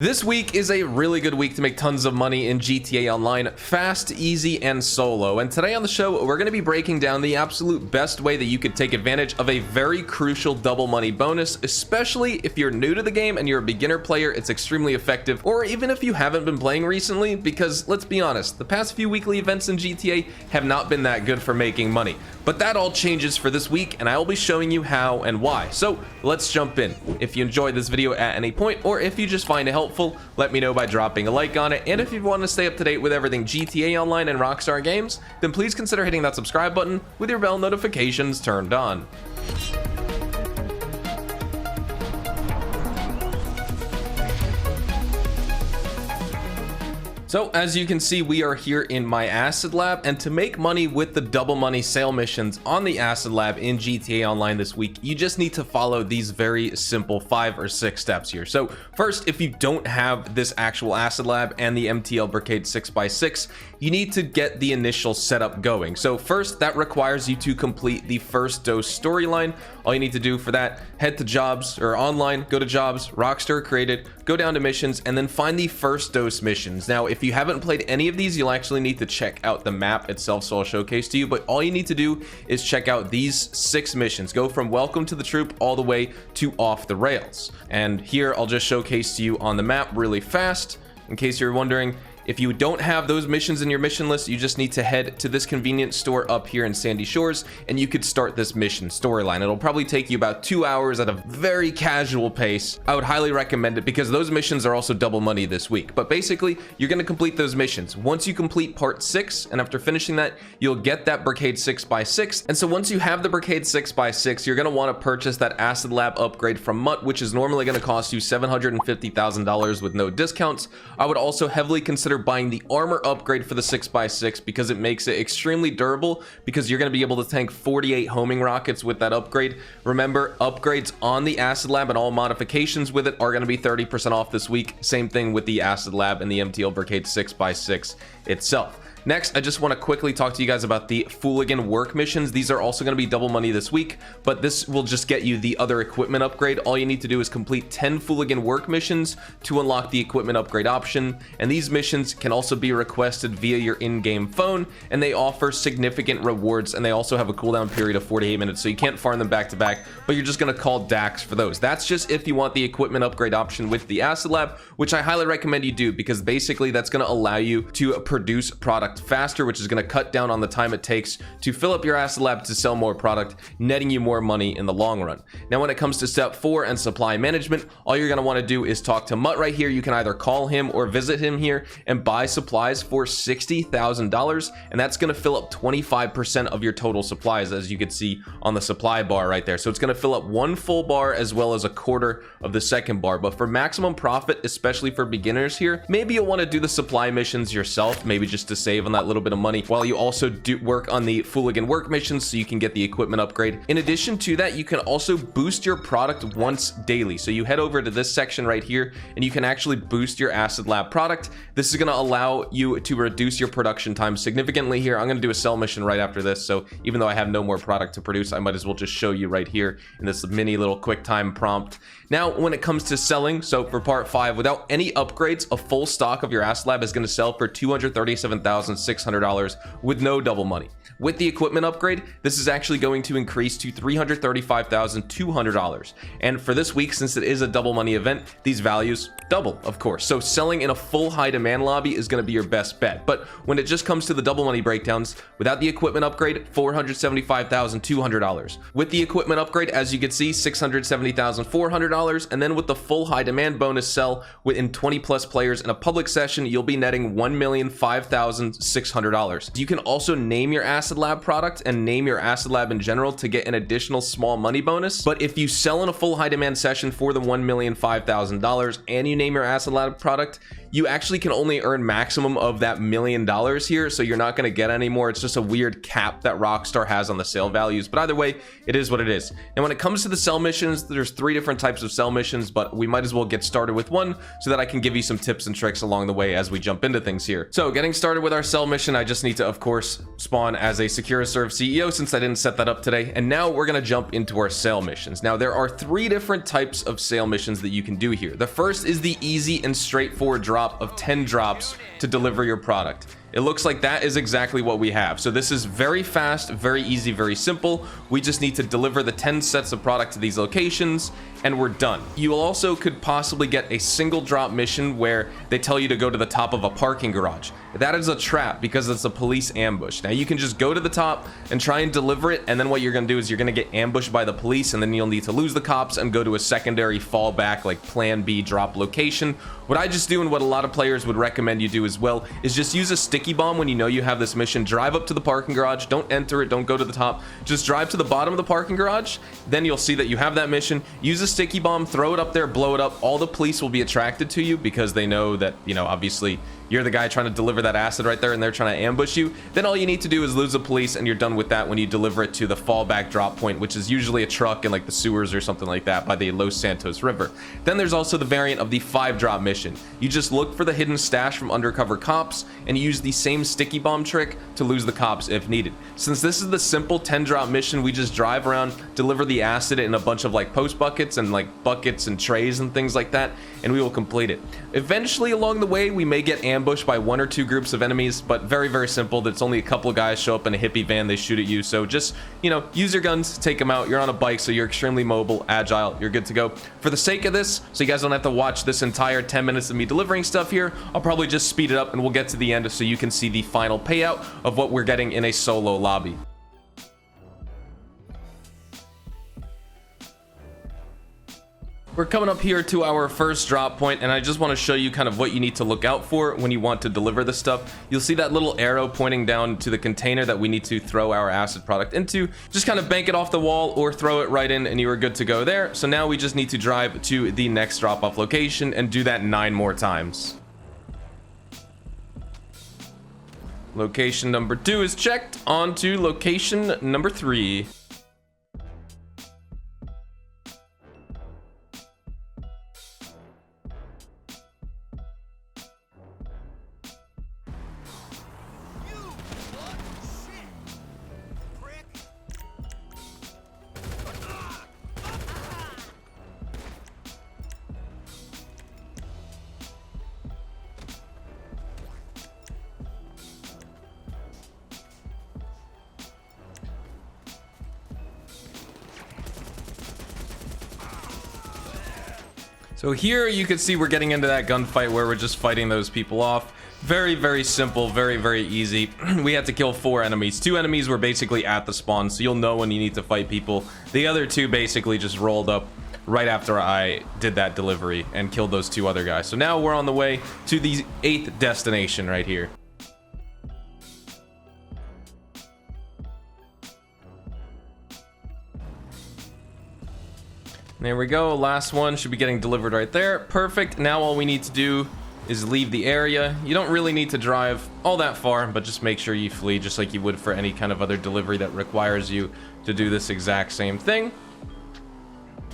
This week is a really good week to make tons of money in GTA Online, fast, easy, and solo. And today on the show, we're going to be breaking down the absolute best way that you could take advantage of a very crucial double money bonus, especially if you're new to the game and you're a beginner player. It's extremely effective, or even if you haven't been playing recently, because let's be honest, the past few weekly events in GTA have not been that good for making money. But that all changes for this week, and I will be showing you how and why. So let's jump in. If you enjoyed this video at any point, or if you just find it helpful, let me know by dropping a like on it. And if you want to stay up to date with everything GTA Online and Rockstar Games, then please consider hitting that subscribe button with your bell notifications turned on. So as you can see, we are here in my Acid Lab, and to make money with the double money sale missions on the Acid Lab in GTA Online this week, you just need to follow these very simple 5 or 6 steps here. So first, if you don't have this actual Acid Lab and the MTL Brigade 6x6, you need to get the initial setup going. So first, that requires you to complete the first dose storyline. All you need to do for that, head to jobs or online, go to jobs, Rockstar created, go down to missions, and then find the first dose missions. Now, if you haven't played any of these, you'll actually need to check out the map itself, so I'll showcase to you, but all you need to do is check out these 6 missions. Go from welcome to the troop all the way to off the rails. And here I'll just showcase to you on the map really fast. In case you're wondering, if you don't have those missions in your mission list, you just need to head to this convenience store up here in Sandy Shores, and you could start this mission storyline. It'll probably take you about 2 hours at a very casual pace. I would highly recommend it because those missions are also double money this week. But basically, you're going to complete those missions. Once you complete part 6, and after finishing that, you'll get that Brigade 6x6. And so once you have the Brigade 6x6, you're going to want to purchase that Acid Lab upgrade from Mutt, which is normally going to cost you $750,000 with no discounts. I would also heavily consider buying the armor upgrade for the 6x6 because it makes it extremely durable, because you're going to be able to tank 48 homing rockets with that upgrade. Remember, upgrades on the Acid Lab and all modifications with it are going to be 30% off this week. Same thing with the Acid Lab and the MTL Brigade 6x6 itself. Next, I just want to quickly talk to you guys about the Fooligan work missions. These are also going to be double money this week, but this will just get you the other equipment upgrade. All you need to do is complete 10 Fooligan work missions to unlock the equipment upgrade option, and these missions can also be requested via your in-game phone, and they offer significant rewards, and they also have a cooldown period of 48 minutes, so you can't farm them back to back, but you're just going to call Dax for those. That's just if you want the equipment upgrade option with the Acid Lab, which I highly recommend you do, because basically that's going to allow you to produce product faster, which is going to cut down on the time it takes to fill up your Acid Lab to sell more product, netting you more money in the long run. Now, when it comes to step 4 and supply management, all you're going to want to do is talk to Mutt right here. You can either call him or visit him here and buy supplies for $60,000, and that's going to fill up 25% of your total supplies, as you can see on the supply bar right there. So it's going to fill up 1 full bar as well as a quarter of the second bar. But for maximum profit, especially for beginners here, maybe you'll want to do the supply missions yourself, maybe just to save on that little bit of money, while you also do work on the Fooligan work missions so you can get the equipment upgrade. In addition to that, you can also boost your product once daily. So you head over to this section right here, and you can actually boost your Acid Lab product. This is going to allow you to reduce your production time significantly here. I'm going to do a sell mission right after this, so even though I have no more product to produce, I might as well just show you right here in this mini little quick time prompt. Now, when it comes to selling, so for part 5, without any upgrades, a full stock of your Acid Lab is going to sell for $237,600 with no double money. With the equipment upgrade, this is actually going to increase to $335,200. And for this week, since it is a double money event, these values double, of course. So selling in a full high demand lobby is going to be your best bet. But when it just comes to the double money breakdowns, without the equipment upgrade, $475,200. With the equipment upgrade, as you can see, $670,400. And then with the full high demand bonus sell within 20 plus players in a public session, you'll be netting $1,005,600. You can also name your Acid Lab product and name your Acid Lab in general to get an additional small money bonus. But if you sell in a full high demand session for the $1,005,000 and you name your Acid Lab product, you actually can only earn maximum of that $1 million here, so you're not going to get any more. It's just a weird cap that Rockstar has on the sale values, but either way, it is what it is. And when it comes to the sell missions, there's 3 different types of sell missions, but we might as well get started with one so that I can give you some tips and tricks along the way as we jump into things here. So getting started with our sell mission, I just need to, of course, spawn as a secure serve CEO since I didn't set that up today. And now we're going to jump into our sale missions. Now, there are 3 different types of sale missions that you can do here. The first is the easy and straightforward drop of 10 drops to deliver your product. It looks like that is exactly what we have. So this is very fast, very easy, very simple. We just need to deliver the 10 sets of product to these locations and we're done. You also could possibly get a single drop mission where they tell you to go to the top of a parking garage. That is a trap because it's a police ambush. Now you can just go to the top and try and deliver it, and then what you're going to do is you're going to get ambushed by the police, and then you'll need to lose the cops and go to a secondary fallback like plan B drop location. What I just do, and what a lot of players would recommend you do as well, is just use a sticky bomb when you know you have this mission. Drive up to the parking garage, don't enter it, don't go to the top, just drive to the bottom of the parking garage. Then you'll see that you have that mission. Use a sticky bomb, throw it up there, blow it up. All the police will be attracted to you because they know that, you know, obviously you're the guy trying to deliver that acid right there and they're trying to ambush you. Then all you need to do is lose the police and you're done with that when you deliver it to the fallback drop point, which is usually a truck in like the sewers or something like that by the Los Santos River. Then there's also the variant of the 5 drop mission. You just look for the hidden stash from undercover cops and you use the same sticky bomb trick to lose the cops if needed. Since this is the simple 10 drop mission, we just drive around, deliver the acid in a bunch of like post buckets and like buckets and trays and things like that, and we will complete it. Eventually along the way, we may get ambushed by 1 or 2 groups of enemies, but very, very simple. That's only a couple of guys show up in a hippie van, they shoot at you. So just, you know, use your guns, take them out. You're on a bike, so you're extremely mobile, agile, you're good to go. For the sake of this, so you guys don't have to watch this entire 10 minutes of me delivering stuff here, I'll probably just speed it up and we'll get to the end so you can see the final payout of what we're getting in a solo lobby. We're coming up here to our first drop point, and I just want to show you kind of what you need to look out for when you want to deliver this stuff. You'll see that little arrow pointing down to the container that we need to throw our acid product into. Just kind of bank it off the wall or throw it right in and you are good to go there. So now we just need to drive to the next drop-off location and do that 9 more times. Location number 2 is checked. On to location number 3. So here you can see we're getting into that gunfight where we're just fighting those people off. Very, very simple, very, very easy. We had to kill 4 enemies. 2 enemies were basically at the spawn, so you'll know when you need to fight people. The other 2 basically just rolled up right after I did that delivery and killed those 2 other guys. So now we're on the way to the 8th destination right here. There we go, last one should be getting delivered right there. Perfect. Now all we need to do is leave the area. You don't really need to drive all that far, but just make sure you flee just like you would for any kind of other delivery that requires you to do this exact same thing.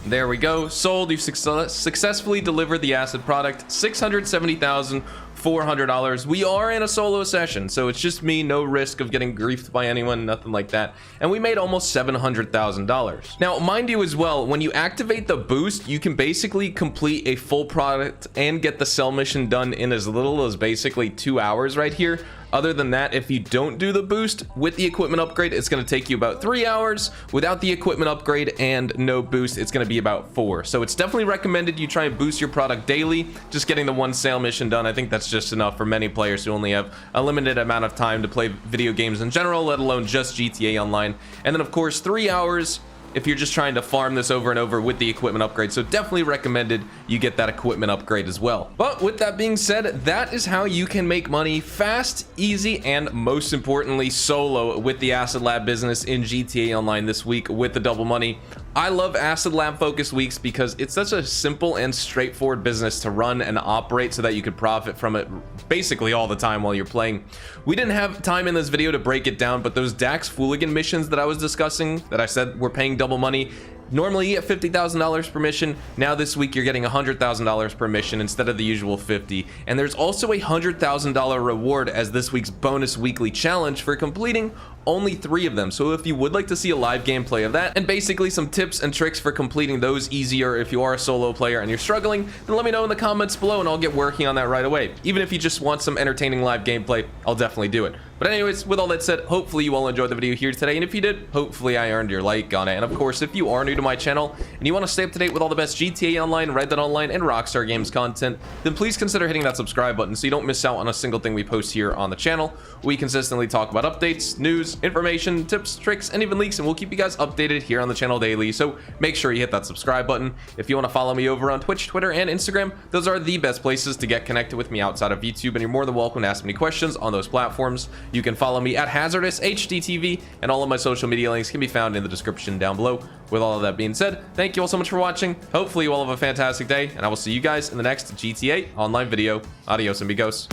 There we go, sold. You've successfully delivered the acid product, $670,400. We are in a solo session, so it's just me, no risk of getting griefed by anyone, nothing like that. And we made almost $700,000. Now, mind you as well, when you activate the boost, you can basically complete a full product and get the sell mission done in as little as basically 2 hours right here. Other than that, if you don't do the boost with the equipment upgrade, it's going to take you about 3 hours. Without the equipment upgrade and no boost, it's going to be about 4. So it's definitely recommended you try and boost your product daily. Just getting the 1 sale mission done, I think that's just enough for many players who only have a limited amount of time to play video games in general, let alone just GTA Online. And then of course 3 hours if you're just trying to farm this over and over with the equipment upgrade. So definitely recommended you get that equipment upgrade as well. But with that being said, that is how you can make money fast, easy, and most importantly, solo with the Acid Lab business in GTA Online this week with the double money. I love Acid Lab focus weeks because it's such a simple and straightforward business to run and operate so that you could profit from it basically all the time while you're playing. We didn't have time in this video to break it down, but those Dax Fooligan missions that I was discussing that I said were paying double money, Normally you get $50,000 per mission. Now this week you're getting $100,000 per mission instead of the usual 50. And there's also a $100,000 reward as this week's bonus weekly challenge for completing only 3 of them. So if you would like to see a live gameplay of that and basically some tips and tricks for completing those easier if you are a solo player and you're struggling, then let me know in the comments below and I'll get working on that right away. Even if you just want some entertaining live gameplay, I'll definitely do it. But anyways, with all that said, hopefully you all enjoyed the video here today, and if you did, hopefully I earned your like on it. And of course, if you are new to my channel and you want to stay up to date with all the best GTA Online, Red Dead Online, and Rockstar Games content, then please consider hitting that subscribe button so you don't miss out on a single thing we post here on the channel. We consistently talk about updates, news, information, tips, tricks, and even leaks, and we'll keep you guys updated here on the channel daily, so make sure you hit that subscribe button. If you want to follow me over on Twitch, Twitter, and Instagram, those are the best places to get connected with me outside of YouTube, and you're more than welcome to ask me questions on those platforms. You can follow me at Hazardous HDTV, and all of my social media links can be found in the description down below. With all of that being said, thank you all so much for watching. Hopefully you all have a fantastic day, and I will see you guys in the next GTA Online video. Adios, amigos.